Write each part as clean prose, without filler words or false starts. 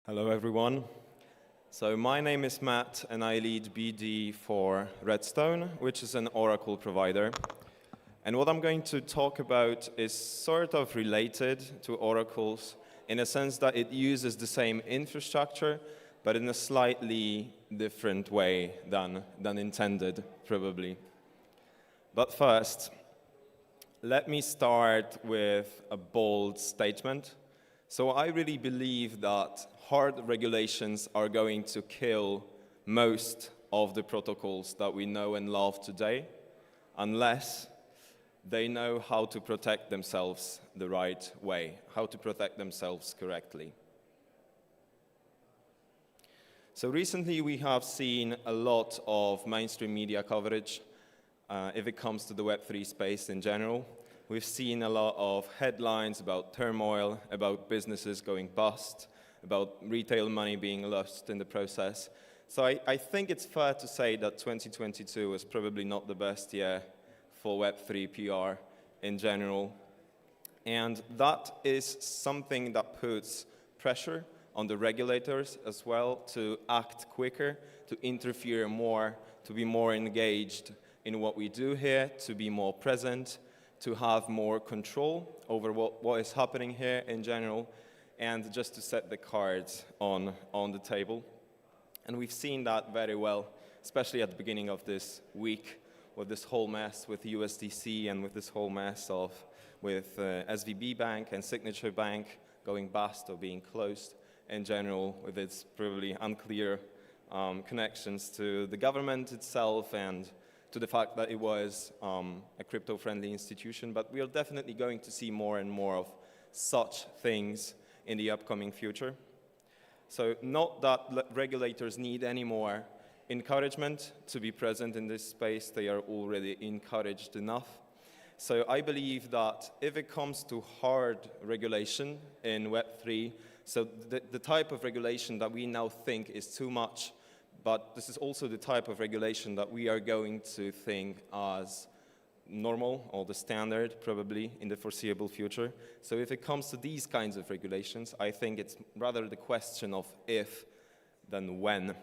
Hello, everyone. So my name is Matt, and I lead BD for Redstone, which is an Oracle provider. And what I'm going to talk about is sort of related to Oracle's in a sense that it uses the same infrastructure, but in a slightly different way than intended, probably. But first, let me start with a bold statement. So I really believe that hard regulations are going to kill most of the protocols that we know and love today, unless they know how to protect themselves the right way, how to protect themselves correctly. So recently we have seen a lot of mainstream media coverage if it comes to the Web3 space in general. We've seen a lot of headlines about turmoil, about businesses going bust, about retail money being lost in the process. So I think it's fair to say that 2022 was probably not the best year for Web3 PR in general. And that is something that puts pressure on the regulators as well to act quicker, to interfere more, to be more engaged in what we do here, to be more present, to have more control over what is happening here in general, and just to set the cards on the table. And we've seen that very well, especially at the beginning of this week, with this whole mess with USDC and with this whole mess with SVB Bank and Signature Bank going bust or being closed in general, with its probably unclear connections to the government itself and to the fact that it was a crypto-friendly institution. But we are definitely going to see more and more of such things in the upcoming future. So not that regulators need any more encouragement to be present in this space. They are already encouraged enough. So I believe that if it comes to hard regulation in Web3, so the type of regulation that we now think is too much, but this is also the type of regulation that we are going to think as normal or the standard probably in the foreseeable future. So if it comes to these kinds of regulations, I think it's rather the question of if than when.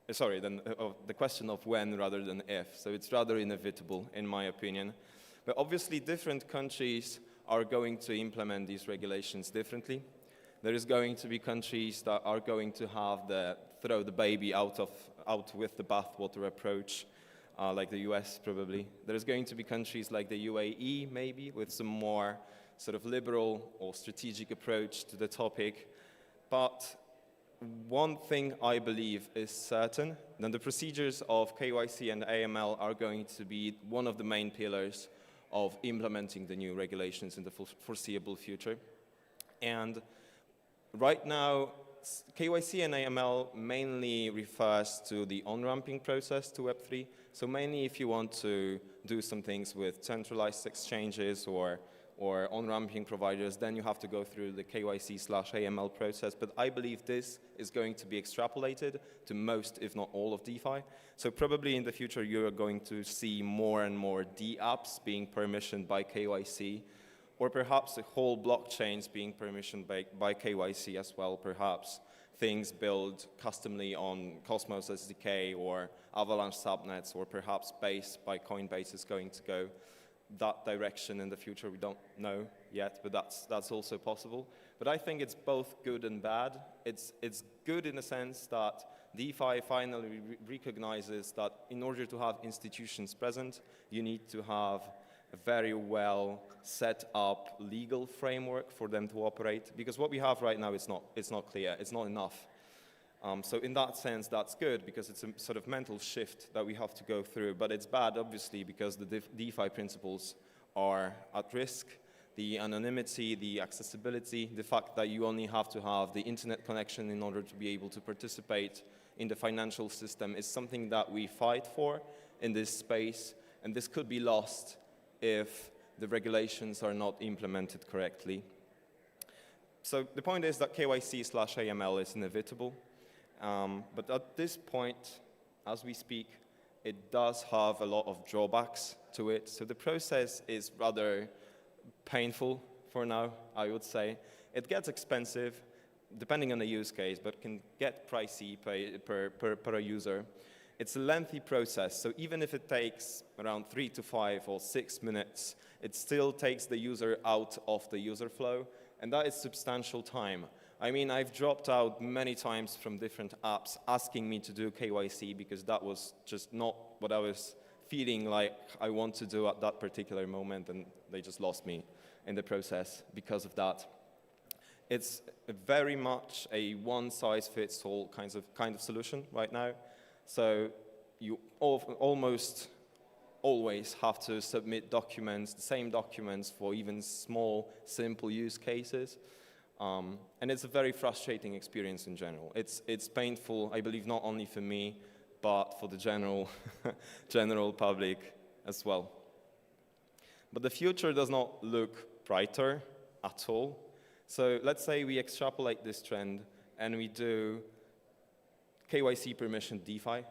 The question of when rather than if. So it's rather inevitable in my opinion. But obviously different countries are going to implement these regulations differently. There is going to be countries that are going to have throw the baby out with the bathwater approach, like the US probably. There's going to be countries like the UAE maybe with some more sort of liberal or strategic approach to the topic. But one thing I believe is certain, that the procedures of KYC and AML are going to be one of the main pillars of implementing the new regulations in the foreseeable future. And right now, KYC and AML mainly refers to the on-ramping process to Web3. So mainly if you want to do some things with centralized exchanges or on-ramping providers, then you have to go through the KYC/AML process. But I believe this is going to be extrapolated to most, if not all, of DeFi. So probably in the future, you're going to see more and more dApps being permissioned by KYC, or perhaps the whole blockchains being permissioned by KYC as well, perhaps things built customly on Cosmos SDK or Avalanche subnets, or perhaps Base by Coinbase is going to go that direction in the future. We don't know yet, but that's also possible. But I think it's both good and bad. It's good in the sense that DeFi finally recognizes that in order to have institutions present, you need to have a very well set up legal framework for them to operate, because what we have right now is not clear, it's not enough. So in that sense, that's good because it's a sort of mental shift that we have to go through, but it's bad obviously because the DeFi principles are at risk. The anonymity, the accessibility, the fact that you only have to have the internet connection in order to be able to participate in the financial system is something that we fight for in this space, and this could be lost if the regulations are not implemented correctly. So the point is that KYC/AML is inevitable, but at this point, as we speak, it does have a lot of drawbacks to it. So the process is rather painful for now, I would say. It gets expensive, depending on the use case, but can get pricey per user. It's a lengthy process, so even if it takes around 3 to 5 or 6 minutes, it still takes the user out of the user flow, and that is substantial time. I mean, I've dropped out many times from different apps asking me to do KYC because that was just not what I was feeling like I want to do at that particular moment, and they just lost me in the process because of that. It's very much a one-size-fits-all kind of solution right now. So you almost always have to submit documents, the same documents for even small, simple use cases. And it's a very frustrating experience in general. It's painful, I believe, not only for me, but for the general public as well. But the future does not look brighter at all. So let's say we extrapolate this trend and we do KYC permission DeFi,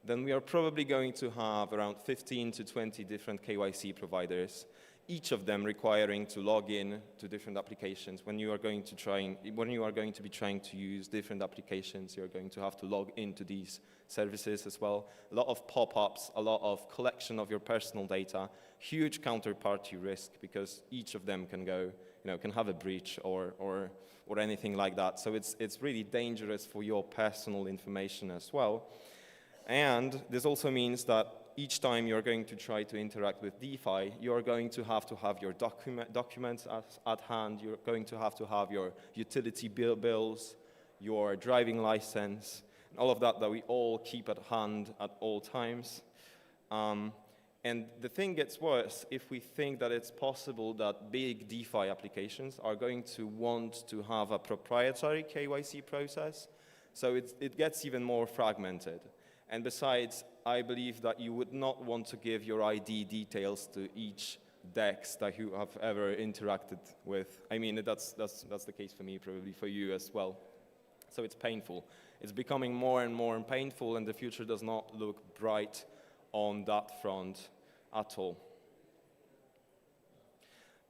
then we are probably going to have around 15 to 20 different KYC providers, each of them requiring to log in to different applications. When you are going to be trying to use different applications, you're going to have to log into these services as well. A lot of pop-ups, a lot of collection of your personal data, huge counterparty risk because each of them can have a breach or anything like that. So it's really dangerous for your personal information as well. And this also means that each time you're going to try to interact with DeFi, you're going to have your documents at hand, you're going to have your utility bills, your driving license, and all of that we all keep at hand at all times. And the thing gets worse if we think that it's possible that big DeFi applications are going to want to have a proprietary KYC process, so it gets even more fragmented. And besides, I believe that you would not want to give your ID details to each DEX that you have ever interacted with. I mean, that's the case for me, probably for you as well. So it's painful. It's becoming more and more painful, and the future does not look bright on that front at all.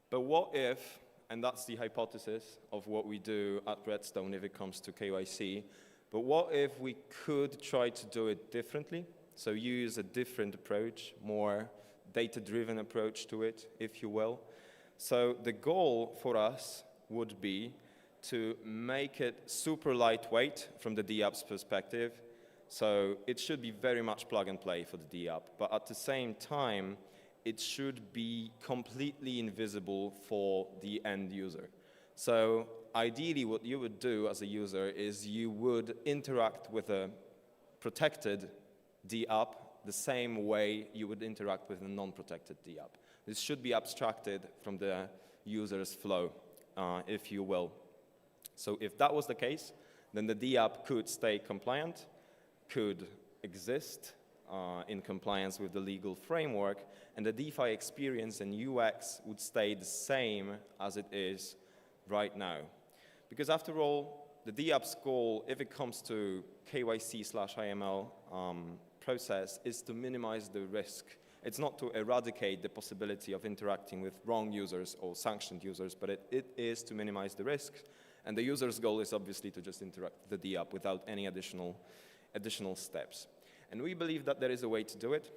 But what if, and that's the hypothesis of what we do at Redstone if it comes to KYC, but what if we could try to do it differently? So use a different approach, more data-driven approach to it, if you will. So the goal for us would be to make it super lightweight from the DApp's perspective. So it should be very much plug and play for the DApp, but at the same time, it should be completely invisible for the end user. So ideally, what you would do as a user is you would interact with a protected DApp the same way you would interact with a non-protected DApp. This should be abstracted from the user's flow, if you will. So if that was the case, then the DApp could stay compliant, could exist in compliance with the legal framework, and the DeFi experience and UX would stay the same as it is right now. Because after all, the DApp's goal, if it comes to KYC/IML process, is to minimize the risk. It's not to eradicate the possibility of interacting with wrong users or sanctioned users, but it is to minimize the risk. And the user's goal is obviously to just interact with the DApp without any additional steps. And we believe that there is a way to do it.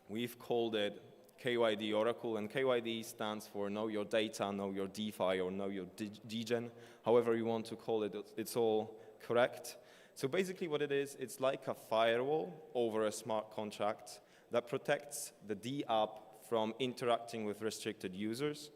We've called it KYD Oracle, and KYD stands for Know Your Data, Know Your DeFi, or Know Your Degen. However you want to call it, it's all correct. So basically what it is, it's like a firewall over a smart contract that protects the DApp from interacting with restricted users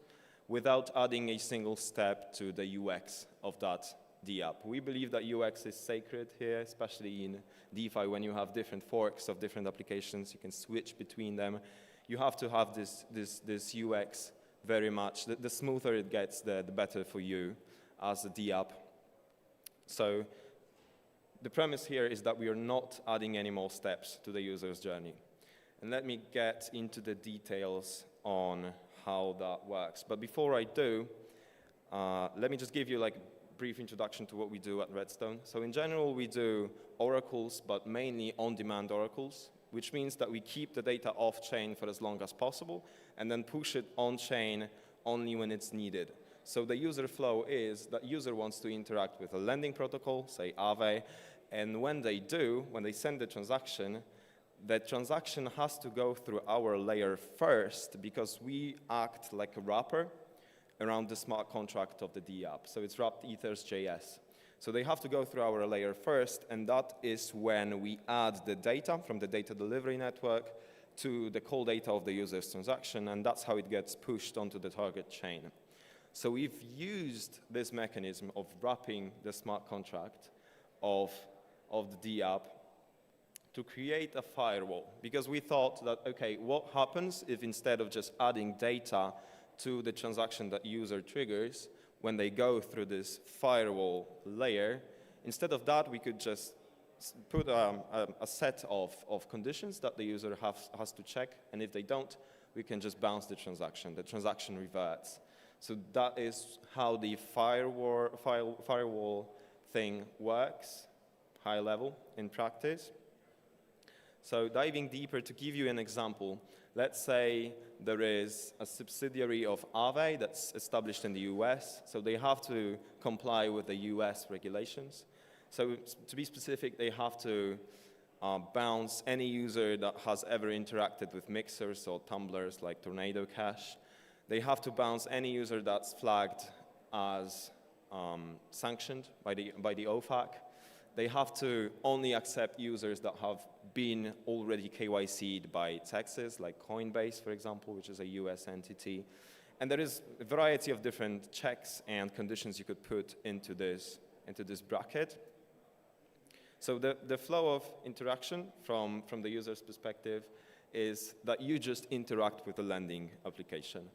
without adding a single step to the UX of that DApp. We believe that UX is sacred here, especially in DeFi when you have different forks of different applications, you can switch between them. You have to have this UX very much. The smoother it gets, the better for you as a DApp. So the premise here is that we are not adding any more steps to the user's journey. And let me get into the details on how that works. But before I do, let me just give you like a brief introduction to what we do at Redstone. So in general, we do oracles, but mainly on-demand oracles, which means that we keep the data off-chain for as long as possible and then push it on-chain only when it's needed. So the user flow is that user wants to interact with a lending protocol, say Aave, and when they send the transaction has to go through our layer first because we act like a wrapper around the smart contract of the DApp. So it's wrapped ethers.js. So they have to go through our layer first, and that is when we add the data from the data delivery network to the call data of the user's transaction, and that's how it gets pushed onto the target chain. So we've used this mechanism of wrapping the smart contract of the DApp to create a firewall, because we thought that, okay, what happens if instead of just adding data to the transaction that user triggers, when they go through this firewall layer, instead of that, we could just put a set of conditions that the user has to check, and if they don't, we can just bounce the transaction reverts. So that is how the firewall thing works, high level in practice. So diving deeper, to give you an example, let's say there is a subsidiary of Aave that's established in the US, so they have to comply with the US regulations. So to be specific, they have to bounce any user that has ever interacted with mixers or tumblers like Tornado Cash. They have to bounce any user that's flagged as sanctioned by the OFAC. They have to only accept users that have been already KYC'd by Texas, like Coinbase, for example, which is a US entity. And there is a variety of different checks and conditions you could put into this bracket. So the flow of interaction from the user's perspective is that you just interact with the lending application.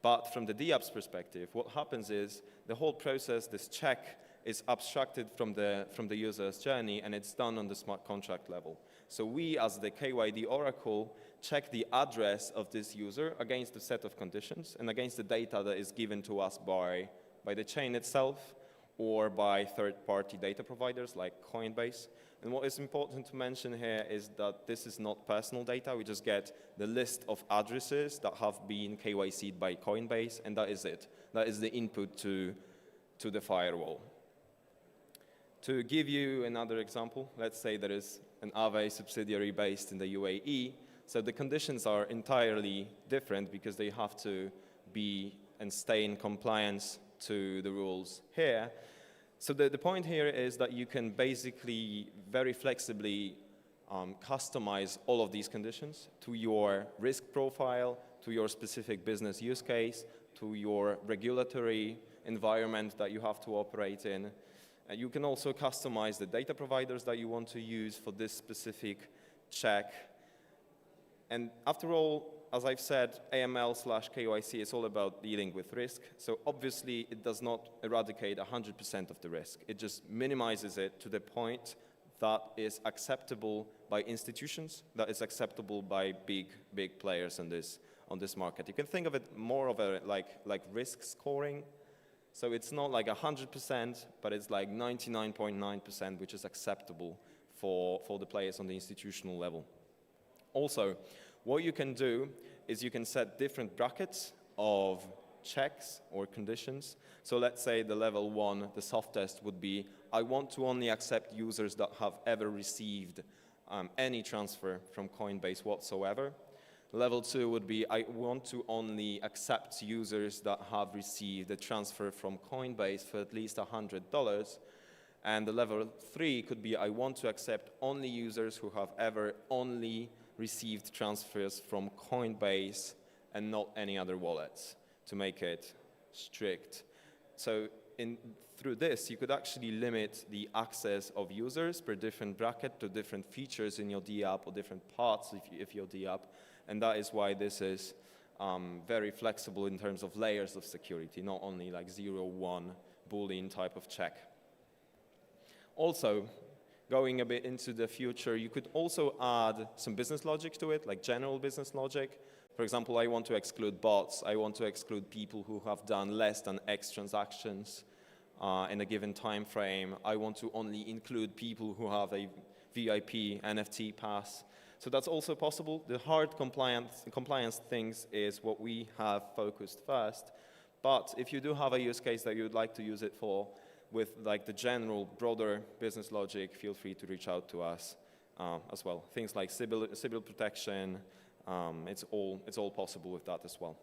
But from the DApp's perspective, what happens is the whole process, this check, is abstracted from the user's journey, and it's done on the smart contract level. So we, as the KYD oracle, check the address of this user against a set of conditions and against the data that is given to us by the chain itself or by third-party data providers like Coinbase. And what is important to mention here is that this is not personal data. We just get the list of addresses that have been KYC'd by Coinbase, and that is it. That is the input to the firewall. To give you another example, let's say there is an Aave subsidiary based in the UAE. So the conditions are entirely different because they have to be and stay in compliance to the rules here. So the point here is that you can basically very flexibly customize all of these conditions to your risk profile, to your specific business use case, to your regulatory environment that you have to operate in. And you can also customize the data providers that you want to use for this specific check. And after all, as I've said, AML/KYC is all about dealing with risk. So obviously, it does not eradicate 100% of the risk. It just minimizes it to the point that is acceptable by institutions, that is acceptable by big players on this market. You can think of it more of a like risk scoring. So it's not like 100%, but it's like 99.9%, which is acceptable for the players on the institutional level. Also, what you can do is you can set different brackets of checks or conditions. So let's say the level 1, the softest, would be, I want to only accept users that have ever received any transfer from Coinbase whatsoever. Level 2 would be, I want to only accept users that have received a transfer from Coinbase for at least $100. And the level 3 could be, I want to accept only users who have ever only received transfers from Coinbase and not any other wallets, to make it strict. So through this, you could actually limit the access of users per different bracket to different features in your DApp or different parts of your DApp. And that is why this is very flexible in terms of layers of security, not only like 0-1 Boolean type of check. Also, going a bit into the future, you could also add some business logic to it, like general business logic. For example, I want to exclude bots. I want to exclude people who have done less than X transactions in a given time frame. I want to only include people who have a VIP NFT pass. So that's also possible. The hard compliance things is what we have focused first. But if you do have a use case that you would like to use it for with like the general, broader business logic, feel free to reach out to us as well. Things like Sybil protection, it's all possible with that as well.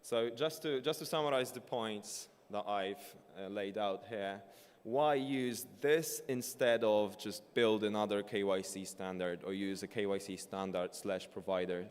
So just to summarize the points that I've laid out here, why use this instead of just build another KYC standard or use a KYC standard / provider?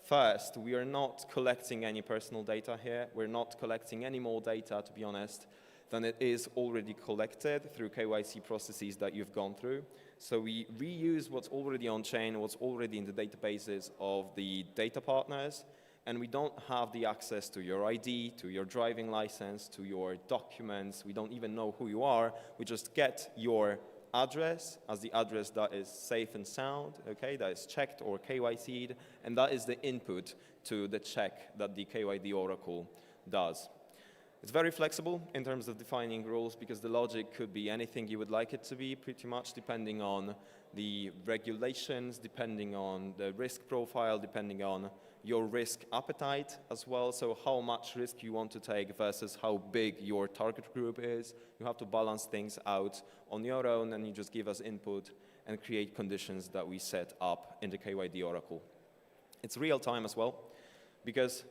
First, we are not collecting any personal data here. We're not collecting any more data, to be honest, than it is already collected through KYC processes that you've gone through. So we reuse what's already on chain, what's already in the databases of the data partners, and we don't have the access to your ID, to your driving license, to your documents. We don't even know who you are. We just get your address as the address that is safe and sound, okay, that is checked or KYC'd, and that is the input to the check that the KYD Oracle does. It's very flexible in terms of defining rules because the logic could be anything you would like it to be, pretty much depending on the regulations, depending on the risk profile, depending on your risk appetite as well, so how much risk you want to take versus how big your target group is. You have to balance things out on your own, and you just give us input and create conditions that we set up in the KYD Oracle. It's real time as well, because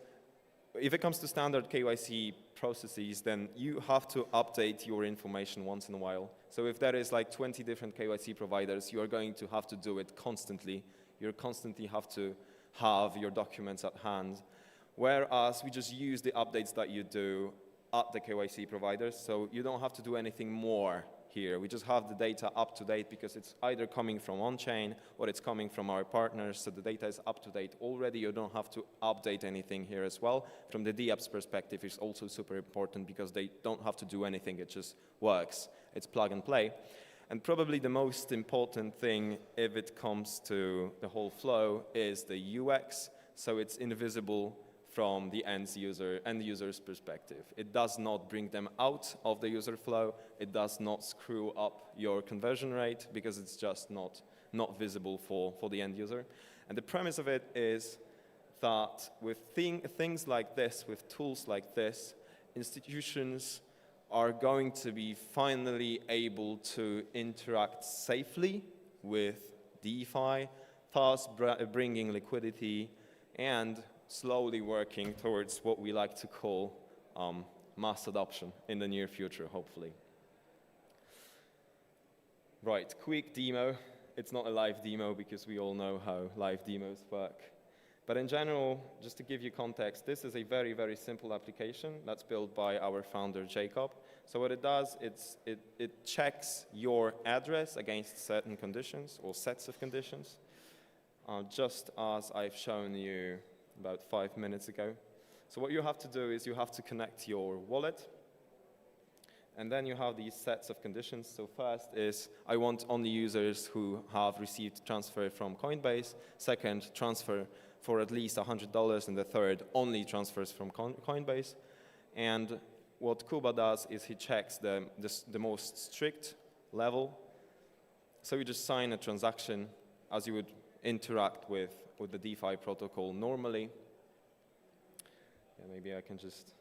if it comes to standard KYC processes, then you have to update your information once in a while. So if there is like 20 different KYC providers, you are going to have to do it constantly. You constantly have to have your documents at hand, whereas we just use the updates that you do at the KYC providers, so you don't have to do anything more here. We just have the data up to date because it's either coming from on-chain or it's coming from our partners, so the data is up to date already. You don't have to update anything here as well. From the DApps perspective, it's also super important because they don't have to do anything, it just works. It's plug and play. And probably the most important thing if it comes to the whole flow is the UX, so it's invisible from the end user's perspective. It does not bring them out of the user flow. It does not screw up your conversion rate because it's just not visible for the end user. And the premise of it is that with things like this, with tools like this, institutions are going to be finally able to interact safely with DeFi, thus bringing liquidity and slowly working towards what we like to call mass adoption in the near future, hopefully. Right, quick demo. It's not a live demo because we all know how live demos work. But in general, just to give you context, this is a very, very simple application that's built by our founder, Jacob. So what it does, it checks your address against certain conditions or sets of conditions, just as I've shown you about 5 minutes ago. So what you have to do is you have to connect your wallet, and then you have these sets of conditions. So first is, I want only users who have received transfer from Coinbase. Second, transfer for at least $100, and the third, only transfers from Coinbase. And what Kuba does is he checks the most strict level. So you just sign a transaction as you would interact with the DeFi protocol normally. Yeah, maybe I can just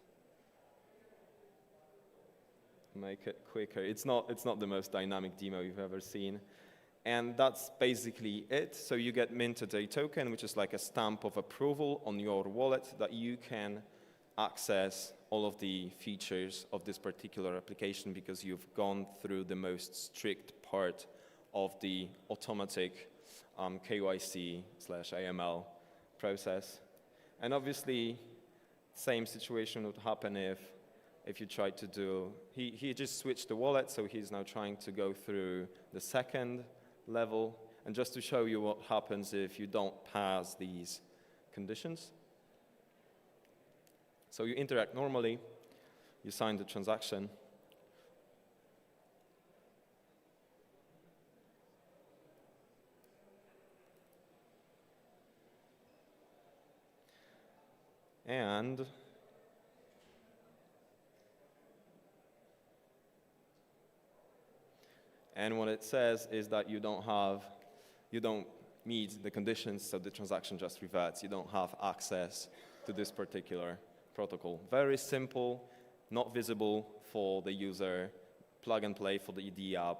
make it quicker. It's not the most dynamic demo you've ever seen. And that's basically it. So you get minted a token, which is like a stamp of approval on your wallet that you can access all of the features of this particular application because you've gone through the most strict part of the automatic KYC/AML process. And obviously, same situation would happen if you tried to do, he just switched the wallet, so he's now trying to go through the second level. And just to show you what happens if you don't pass these conditions. So you interact normally, you sign the transaction. And what it says is that you don't meet the conditions, so the transaction just reverts. You don't have access to this particular protocol. Very simple, not visible for the user, plug and play for the DApp,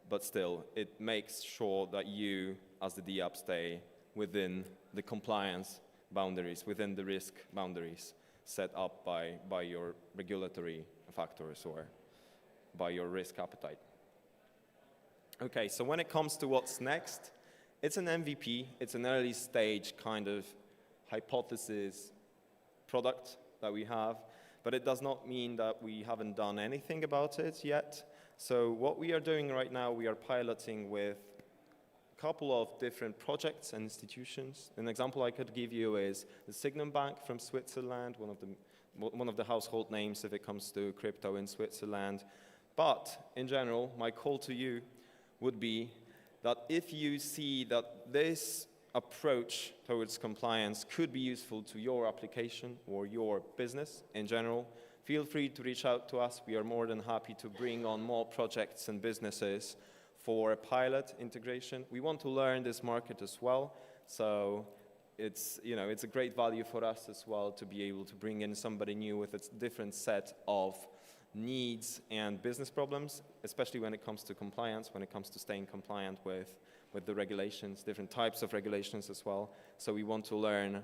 but still, it makes sure that you, as the DApp, stay within the compliance boundaries, within the risk boundaries set up by your regulatory factors or by your risk appetite. Okay, so when it comes to what's next, it's an MVP, it's an early stage kind of hypothesis product that we have, but it does not mean that we haven't done anything about it yet. So what we are doing right now, we are piloting with a couple of different projects and institutions. An example I could give you is the Signum Bank from Switzerland, one of the household names if it comes to crypto in Switzerland. But in general, my call to you would be that if you see that this approach towards compliance could be useful to your application or your business in general, feel free to reach out to us. We are more than happy to bring on more projects and businesses for a pilot integration. We want to learn this market as well, so it's a great value for us as well to be able to bring in somebody new with a different set of needs and business problems, especially when it comes to compliance, when it comes to staying compliant with the regulations, different types of regulations as well. So we want to learn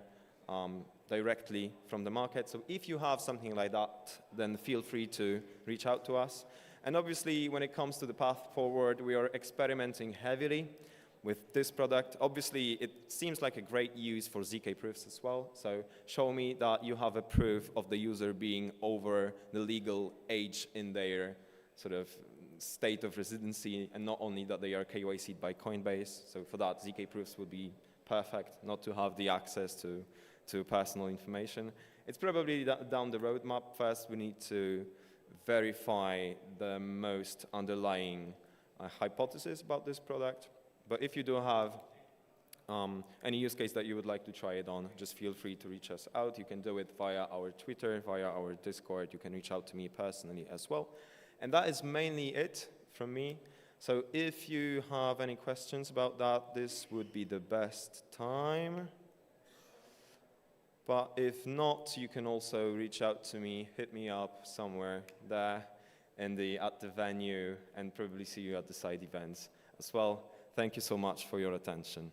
directly from the market. So if you have something like that, then feel free to reach out to us. And obviously, when it comes to the path forward, we are experimenting heavily with this product. Obviously, it seems like a great use for ZK proofs as well. So show me that you have a proof of the user being over the legal age in their sort of state of residency, and not only that they are KYC'd by Coinbase. So for that, ZK proofs would be perfect, not to have the access to personal information. It's probably down the roadmap. First, we need to verify the most underlying hypothesis about this product. But if you do have any use case that you would like to try it on, just feel free to reach us out. You can do it via our Twitter, via our Discord. You can reach out to me personally as well. And that is mainly it from me. So if you have any questions about that, this would be the best time. But if not, you can also reach out to me, hit me up somewhere there at the venue, and probably see you at the side events as well. Thank you so much for your attention.